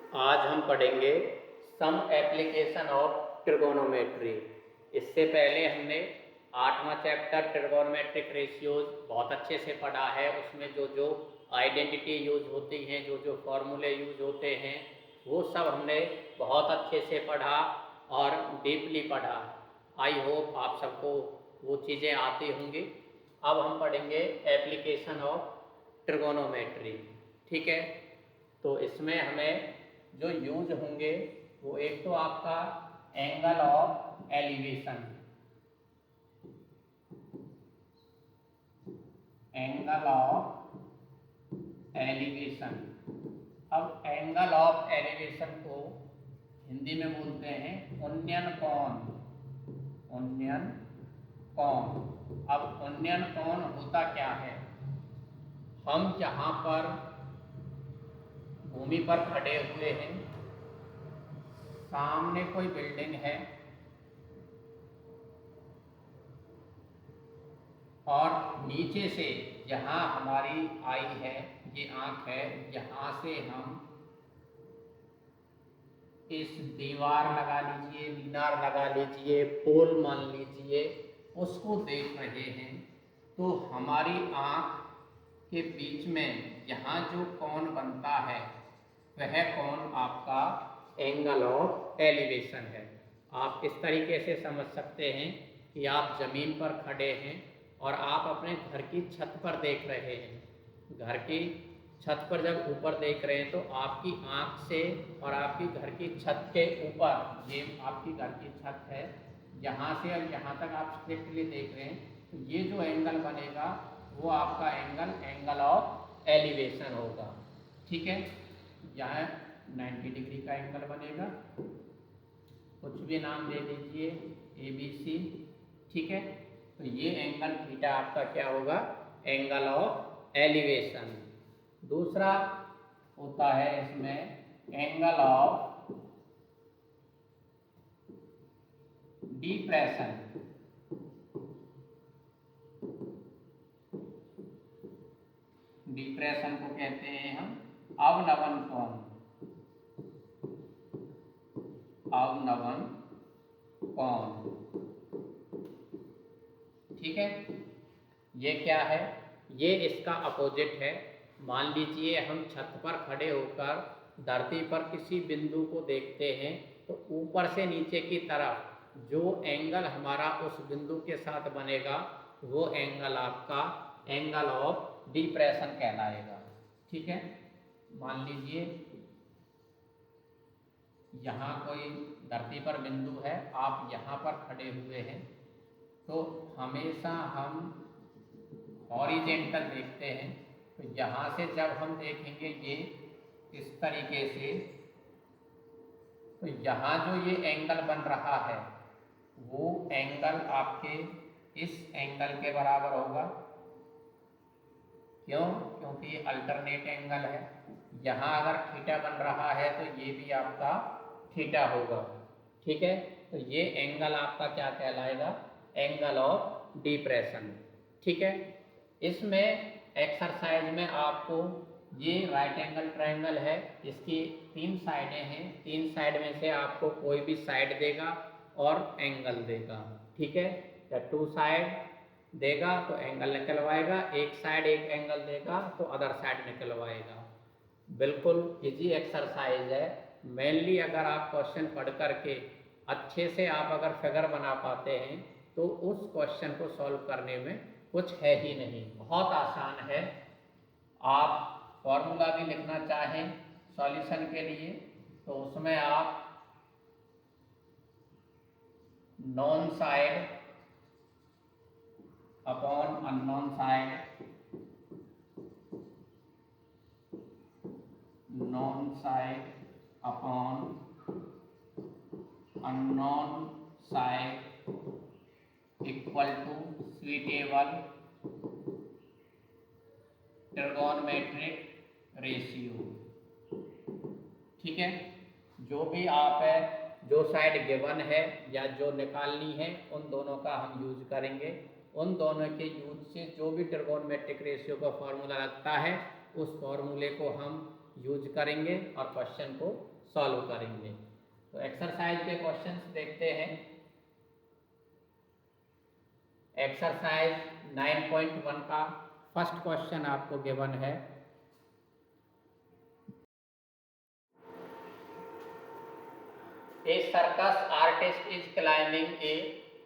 आज हम पढ़ेंगे सम एप्लीकेशन ऑफ ट्रिगोनोमेट्री। इससे पहले हमने 8वां चैप्टर ट्रिगोनोमेट्रिक रेशियोज बहुत अच्छे से पढ़ा है। उसमें जो जो आइडेंटिटी यूज होती हैं, जो जो फॉर्मूले यूज होते हैं, वो सब हमने बहुत अच्छे से पढ़ा और डीपली पढ़ा। आई होप आप सबको वो चीज़ें आती होंगी। अब हम पढ़ेंगे एप्लीकेशन ऑफ ट्रिगोनोमेट्री। ठीक है, तो इसमें हमें जो यूज होंगे वो एक तो आपका angle of elevation, angle of elevation. अब एंगल ऑफ एलिवेशन को हिंदी में बोलते हैं उन्नयन कोण, उन्नयन कोण। अब उन्नयन कोण होता क्या है? हम जहाँ पर भूमि पर खड़े हुए हैं, सामने कोई बिल्डिंग है और नीचे से जहाँ हमारी आई है, ये आँख है, यहाँ से हम इस दीवार लगा लीजिए, मीनार लगा लीजिए, पोल मान लीजिए, उसको देख रहे हैं, तो हमारी आँख के बीच में यहाँ जो कोण बनता है वह कोण आपका एंगल ऑफ एलिवेशन है। आप इस तरीके से समझ सकते हैं कि आप ज़मीन पर खड़े हैं और आप अपने घर की छत पर देख रहे हैं। घर की छत पर जब ऊपर देख रहे हैं तो आपकी आँख से और आपकी घर की छत के ऊपर, ये आपकी घर की छत है, यहाँ से अब यहाँ तक आप स्ट्रिक्टली देख रहे हैं, तो ये जो एंगल बनेगा वो आपका एंगल ऑफ एलिवेशन होगा। ठीक है, यहाँ 90 डिग्री का एंगल बनेगा, कुछ भी नाम दे दीजिए, ABC। ठीक है, तो ये एंगल थीटा आपका क्या होगा? Angle of elevation. दूसरा होता है इसमें एंगल ऑफ डिप्रेशन। डिप्रेशन को कहते हैं हम अवनमन कोण, अवनमन कोण। ठीक है, ये क्या है? ये इसका अपोजिट है। मान लीजिए हम छत पर खड़े होकर धरती पर किसी बिंदु को देखते हैं, तो ऊपर से नीचे की तरफ जो एंगल हमारा उस बिंदु के साथ बनेगा वो एंगल आपका एंगल ऑफ डिप्रेशन कहलाएगा। ठीक है, मान लीजिए यहाँ कोई धरती पर बिंदु है, आप यहाँ पर खड़े हुए हैं, तो हमेशा हम हॉरिजेंटल देखते हैं। तो यहाँ से जब हम देखेंगे ये इस तरीके से, तो यहाँ जो ये एंगल बन रहा है वो एंगल आपके इस एंगल के बराबर होगा। क्यों? क्योंकि ये अल्टरनेट एंगल है। यहाँ अगर थीटा बन रहा है तो ये भी आपका थीटा होगा। ठीक है, तो ये एंगल आपका क्या कहलाएगा? Angle of depression. ठीक है, इसमें एक्सरसाइज में आपको ये राइट एंगल ट्रायंगल है, इसकी 3 साइडें हैं, 3 साइड में से आपको कोई भी साइड देगा और एंगल देगा। ठीक है, या 2 साइड देगा तो एंगल निकलवाएगा, एक साइड एक एंगल देगा तो अदर साइड निकलवाएगा। बिल्कुल इजी एक्सरसाइज है। मेनली अगर आप क्वेश्चन पढ़ करके अच्छे से आप अगर फिगर बना पाते हैं तो उस क्वेश्चन को सॉल्व करने में कुछ है ही नहीं, बहुत आसान है। आप फॉर्मूला भी लिखना चाहें सॉल्यूशन के लिए तो उसमें आप known side upon unknown side, known side upon unknown side equal to suitable trigonometric ratio. ठीक है, जो भी आप है, जो साइड गिवन है या जो निकालनी है, उन दोनों का हम यूज करेंगे। उन दोनों के यूज से जो भी ट्रिगोनोमेट्रिक रेशियो का फॉर्मूला लगता है उस फॉर्मूले को हम यूज करेंगे और क्वेश्चन को सॉल्व करेंगे। तो एक्सरसाइज के क्वेश्चंस देखते हैं। एक्सरसाइज 9.1 का फर्स्ट क्वेश्चन आपको गिवन है। A circus artist is climbing a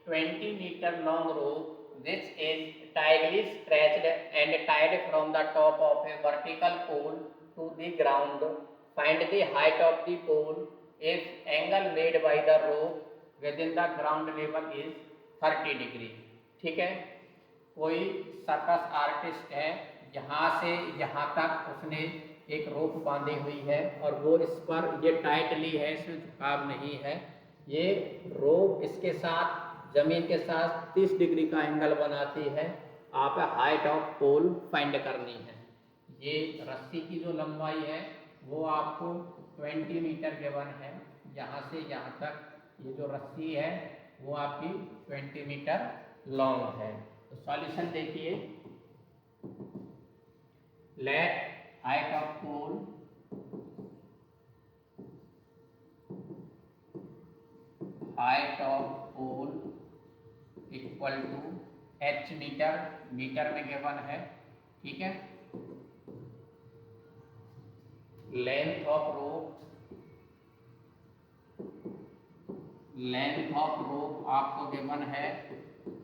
20-meter long rope which is tightly stretched and tied from the top of a vertical pole to the ground. Find the height of the pole if angle made by the rope within the ground level is 30 degree। ठीक है, कोई circus artist है, यहाँ से यहाँ तक उसने एक रोप बांधी हुई है और वो इस पर ये टाइटली है, इसमें झुकाव नहीं है। ये रोप इसके साथ जमीन के साथ 30 डिग्री का एंगल बनाती है। आप हाइट ऑफ पोल फाइंड करनी है। ये रस्सी की जो लंबाई है वो आपको 20 मीटर गिवन है। यहाँ से यहाँ तक ये जो रस्सी है वो आपकी 20 मीटर लॉन्ग है। तो सॉल्यूशन देखिए, let height of pole equal to h metre, metre में गिवन है, ठीक है। लेंथ ऑफ रोप आपको गिवन है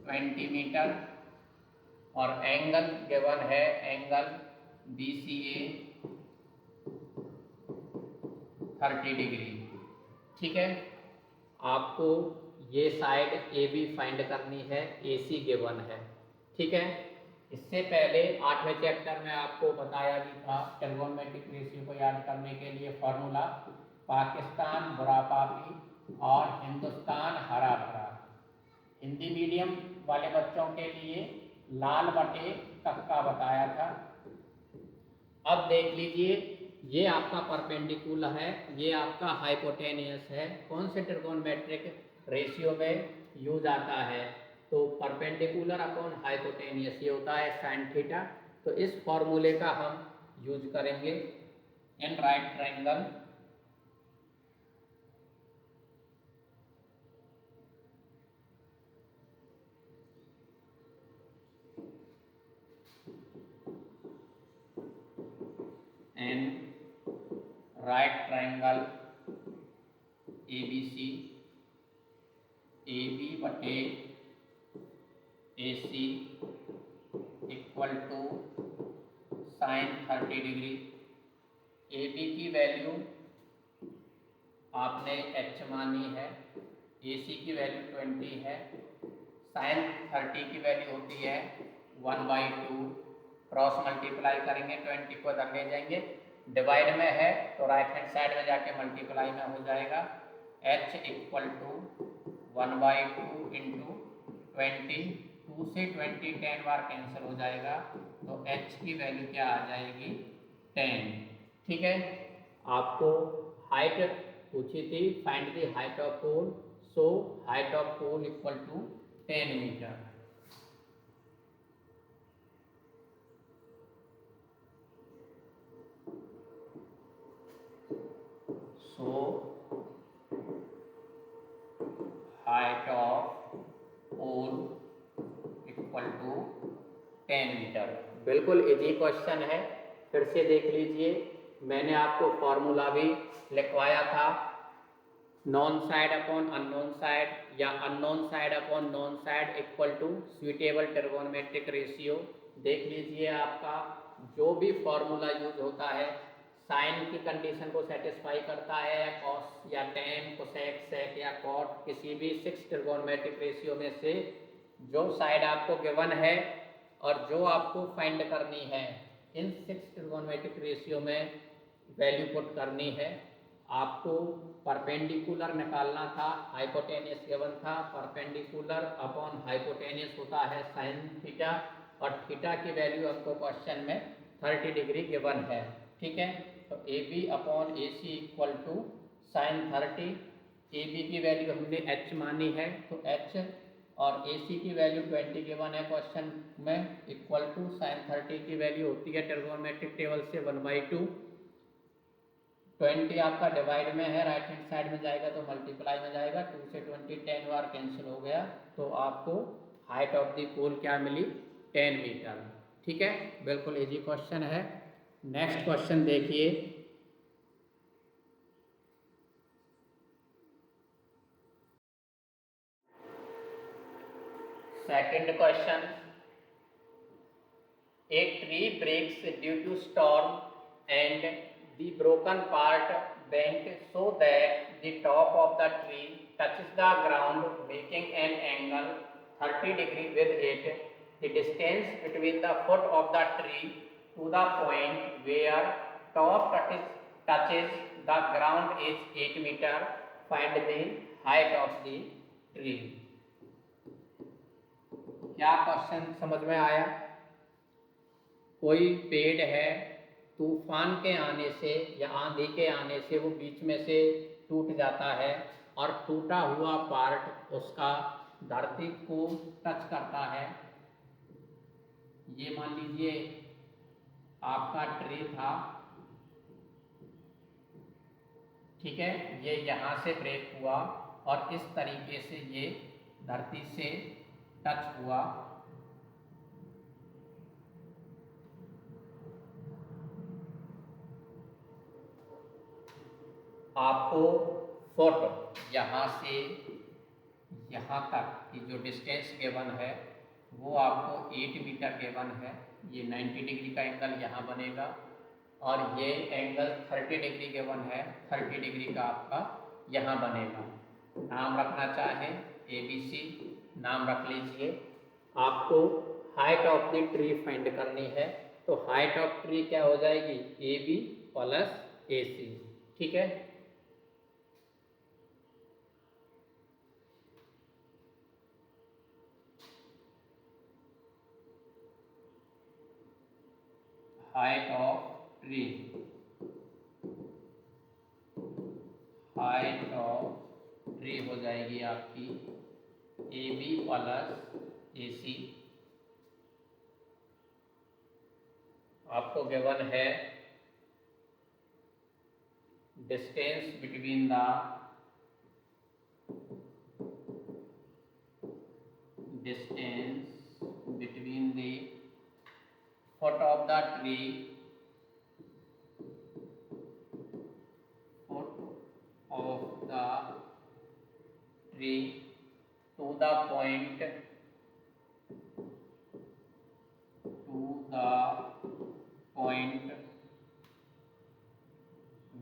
20 मीटर और एंगल गिवन है, एंगल BCA 30 डिग्री, ठीक है। आपको ये साइड AB फाइंड करनी है, AC गिवन है, ठीक है। इससे पहले 8वें चैप्टर में आपको बताया भी था ट्रिगोनोमेट्रिक रेशियो को याद करने के लिए फॉर्मूला, पाकिस्तान बुरा पापी और हिंदुस्तान हरा भरा। हिंदी मीडियम वाले बच्चों के लिए लाल बटे कक्का बताया था। अब देख लीजिए, ये आपका परपेंडिकुलर है, ये आपका हाइपोटेनियस है। कौन से ट्रिगोनोमेट्रिक रेशियो में यूज आता है? तो परपेंडिकुलर अपॉन हाइपोटेनियस, ये होता है साइन थीटा। तो इस फॉर्मूले का हम यूज करेंगे in right triangle. Right triangle ABC, AB बटे AC equal to sine 30 degree. AB की वैल्यू आपने h मानी है, AC की वैल्यू 20 है, साइन 30 की वैल्यू होती है 1/2। क्रॉस मल्टीप्लाई करेंगे, 20 को इधर ले जाएंगे, डिवाइड में है तो राइट हैंड साइड में जाके मल्टीप्लाई में हो जाएगा। h इक्वल टू 1/2 इंटू 20, 2 से 20 10 बार कैंसिल हो जाएगा, तो h की वैल्यू क्या आ जाएगी 10, ठीक है। आपको हाइट पूछी थी, find the height of pole, so height of pole equal to 10 metre. So height of pole equal to 10 metre. बिल्कुल इजी क्वेश्चन है, फिर से देख लीजिए। मैंने आपको फॉर्मूला भी लिखवाया था, known side upon unknown side या unknown side upon known side equal to suitable trigonometric ratio. देख लीजिए, आपका जो भी फॉर्मूला यूज होता है साइन की कंडीशन को सेटिस्फाई करता है, या कॉस या टेन, कोसेक, सेक या कॉट, किसी भी 6 ट्रिगोनोमेट्रिक रेशियो में से जो साइड आपको गिवन है और जो आपको फाइंड करनी है, इन 6 ट्रिगोनोमेट्रिक रेशियो में वैल्यू पुट करनी है। आपको परपेंडिकुलर निकालना था, हाइपोटेनियस गिवन था, परपेंडिकुलर अपॉन हाइपोटेनियस होता है साइन थीटा, और थीटा की वैल्यू हमको क्वेश्चन में 30 डिग्री गिवन है, ठीक है। तो AB upon AC equal to sine 30, AB की वैल्यू हमने h मानी है तो h, और AC की वैल्यू 20 गिवन है क्वेश्चन में, इक्वल टू साइन 30 की वैल्यू होती है ट्रिगोनोमेट्रिक टेबल से 1/2। 20 आपका डिवाइड में है, राइट हैंड साइड में जाएगा तो मल्टीप्लाई में जाएगा, 2 से 20 10 बार कैंसिल हो गया, तो आपको हाइट ऑफ द पोल क्या मिली, 10 मीटर। ठीक है, बिल्कुल इजी क्वेश्चन है। नेक्स्ट क्वेश्चन देखिए, second question, a tree breaks due to storm and the broken part bent so that the top of the tree touches the ground, making an angle 30 degree with it. The distance between the foot of the tree to the point where top touches the ground is 8 meter. Find the height of the tree. क्या question समझ में आया? कोई पेड़ है, तूफान के आने से या आंधी के आने से वो बीच में से टूट जाता है और टूटा हुआ पार्ट उसका धरती को टच करता है। ये मान लीजिए आपका ट्री था, ठीक है, ये यहाँ से ब्रेक हुआ और इस तरीके से ये धरती से टच हुआ। आपको फुट यहाँ से यहाँ तक की जो डिस्टेंस गिवन है वो आपको 8 मीटर गिवन है। ये 90 डिग्री का एंगल यहाँ बनेगा और ये एंगल 30 डिग्री गिवन है, 30 डिग्री का आपका यहाँ बनेगा। नाम रखना चाहें ABC, नाम रख लीजिए। आपको height of the tree find करनी है, तो हाइट ऑफ ट्री क्या हो जाएगी, AB प्लस AC। ठीक है, height of tree, height of tree हो जाएगी आपकी AB प्लस AC। आपको गिवन है distance between the foot of the tree, foot of the tree to the point,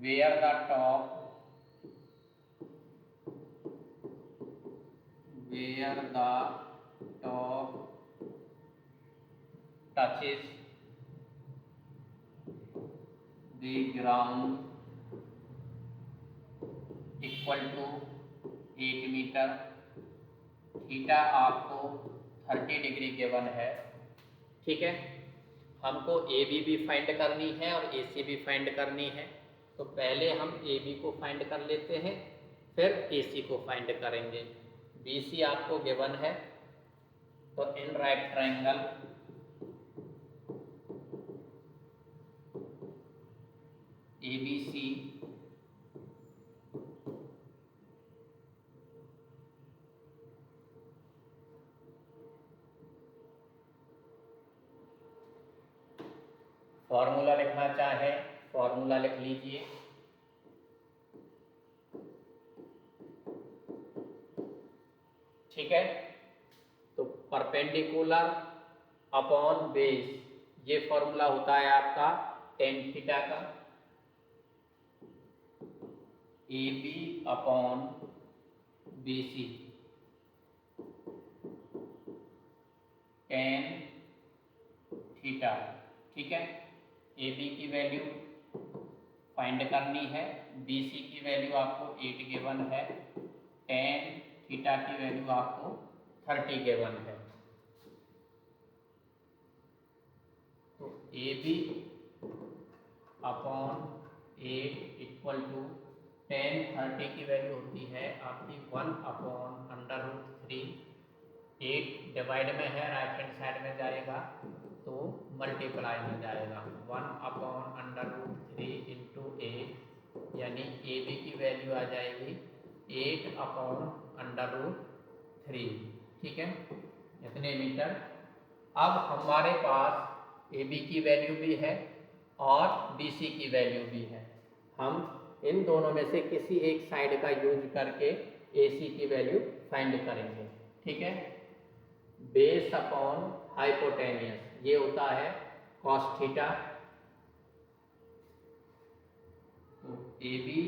where the top touches the ground, equal to 8 metre. Theta आपको 30 degree given है। ठीक है, हमको AB भी find करनी है और AC भी फाइंड करनी है। तो पहले हम AB को फाइंड कर लेते हैं, फिर AC को फाइंड करेंगे। BC आपको गिवन है, तो इन राइट ट्रायंगल ABC फॉर्मूला लिखना चाहे फॉर्मूला लिख लीजिए। ठीक है, तो परपेंडिकुलर अपॉन बेस, ये फॉर्मूला होता है आपका tan थीटा का। AB upon BC tan theta. ठीक है, AB की वैल्यू फाइंड करनी है, BC की वैल्यू आपको 8 गिवन है, tan थीटा की वैल्यू आपको 30 गिवन है। तो AB upon 8 equal to tan 30 की वैल्यू होती है आपकी 1/√3। 8 डिवाइड में है, राइट हैंड साइड में जाएगा तो मल्टीप्लाई में जाएगा। 1/√3 इंटू 8 यानी ए बी की वैल्यू आ जाएगी 8/√3, ठीक है, इतने मीटर। अब हमारे पास ए बी की वैल्यू भी है और बी सी की वैल्यू भी है। हम इन दोनों में से किसी एक साइड का यूज करके ए सी की वैल्यू फाइंड करेंगे, ठीक है। बेस अपॉन हाइपोटेनियस ये होता है कॉस थीटा, तो A B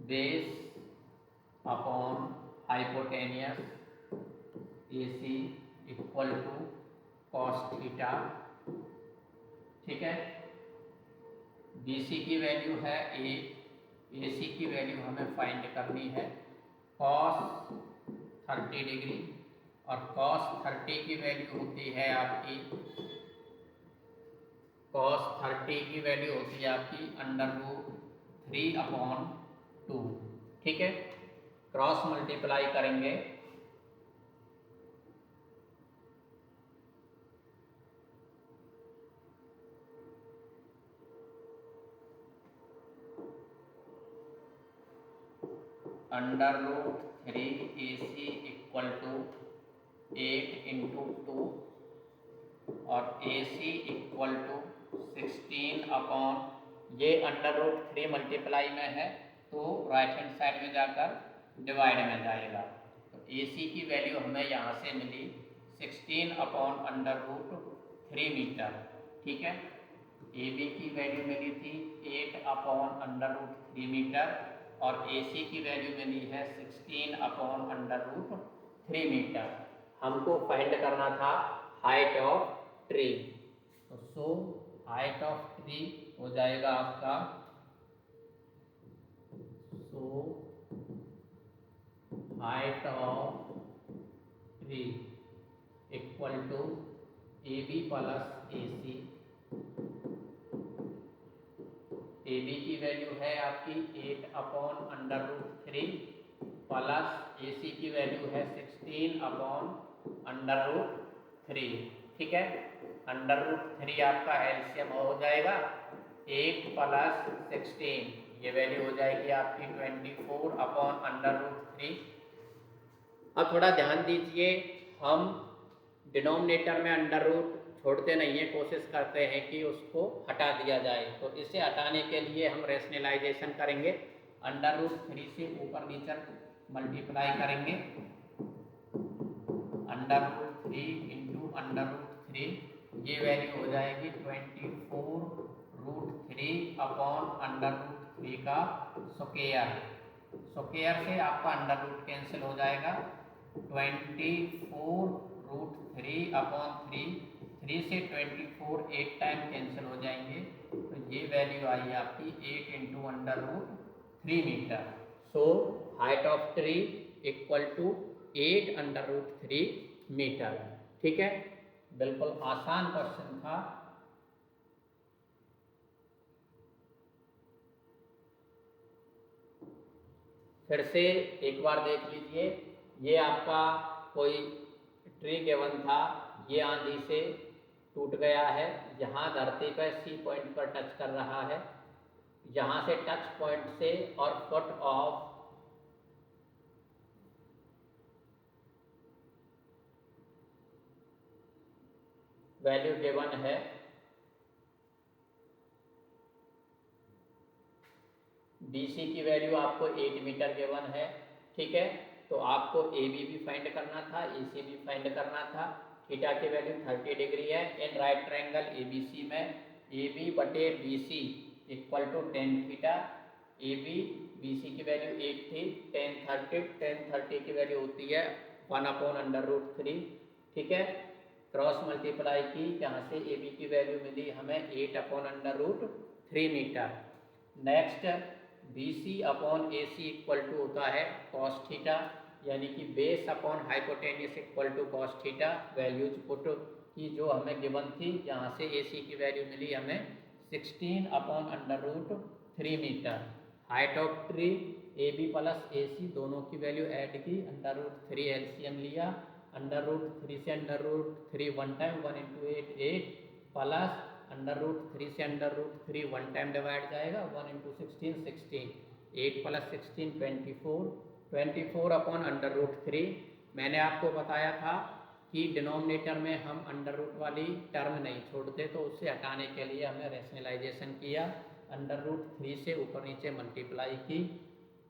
base upon hypotenuse A C equal to cos theta, ठीक है। बी सी की वैल्यू है ए सी की वैल्यू हमें फाइंड करनी है कॉस 30 डिग्री, और कॉस 30 की वैल्यू होती है आपकी √3/2, ठीक है। क्रॉस मल्टीप्लाई करेंगे √3AC इक्वल टू 8/2 और AC इक्वल टू 16 ये √3 मल्टीप्लाई में है तो राइट हैंड साइड में जाकर डिवाइड में जाएगा। तो AC की वैल्यू हमें यहाँ से मिली 16/√3 मीटर, ठीक है। AB की वैल्यू मिली थी 8/√3 मीटर और AC की वैल्यू मिली है 16/√3 मीटर। हमको फाइंड करना था हाइट ऑफ ट्री, तो सो हाइट ऑफ ट्री हो जाएगा आपका, so height of tree equal to AB plus AC। AB की वैल्यू है आपकी 8/√3 प्लस AC की वैल्यू है 16/√3, ठीक है। √3 आपका एलसीएम हो जाएगा 8 प्लस 16, ये वैल्यू हो जाएगी आपकी 24/√3। अब थोड़ा ध्यान दीजिए, हम डिनोमिनेटर में अंडर रूट छोड़ते नहीं है, कोशिश करते हैं कि उसको हटा दिया जाए। तो इसे हटाने के लिए हम रेशनलाइजेशन करेंगे, √3 से ऊपर नीचे मल्टीप्लाई करेंगे, √3 इंटू √3, ये वैल्यू हो जाएगी 24√3/√3 का स्क्वायर। स्क्वायर से आपका अंडर रूट कैंसिल हो जाएगा, 24√3/3, 3 से 24 8 टाइम कैंसिल हो जाएंगे, तो ये वैल्यू आई आपकी 8 into √3 metre. So height of tree equal to 8/√3 metre, ठीक है। बिल्कुल आसान क्वेश्चन था। फिर से एक बार देख लीजिए, ये आपका कोई ट्री गिवन था, ये आंधी से टूट गया है, यहाँ धरती पर सी पॉइंट पर टच कर रहा है, यहाँ से टच पॉइंट से और फुट ऑफ वैल्यू गिवन है BC की वैल्यू आपको 8 मीटर गिवन है, ठीक है। तो आपको AB भी फाइंड करना था, EC भी फाइंड करना था। थीटा की वैल्यू 30 डिग्री है। इन राइट ट्रायंगल ABC में AB बटे BC equal to tan theta. AB BC की वैल्यू 8 थी, tan 30 की वैल्यू होती है 1/√3, ठीक है। क्रॉस मल्टीप्लाई की, जहाँ से AB की वैल्यू मिली हमें 8/√3 metre. Next BC upon AC equal to होता है cos थीटा, यानी कि base upon hypotenuse equal to cos theta. Values put की जो हमें गिवन थी, यहाँ से AC की वैल्यू मिली हमें 16/√3 metre. Height of tree AB plus AC दोनों की वैल्यू ऐड की, √3 एलसीएम लिया, √3 से √3 1 टाइम 1 इंटू 8 8 प्लस √3 से √3 1 टाइम डिवाइड जाएगा, 1 इंटू 16 16, 8 प्लस 16 24, 24 अपॉन √3। मैंने आपको बताया था कि डिनोमिनेटर में हम अंडर रूट वाली टर्म नहीं छोड़ते, तो उससे हटाने के लिए हमने रैशनलाइजेशन किया, √3 से ऊपर नीचे मल्टीप्लाई की,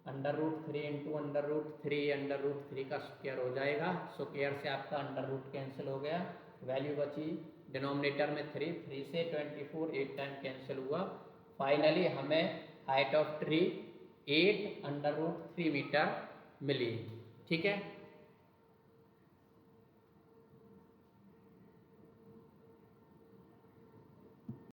√3 इंटू √3 का स्क्वायर हो जाएगा, स्क्वायर से आपका अंडर रूट कैंसिल हो गया, वैल्यू बची डिनोमिनेटर में 3 से 24 8 टाइम कैंसिल हुआ। फाइनली हमें हाइट ऑफ ट्री 8 √3 मीटर मिली। ठीक है।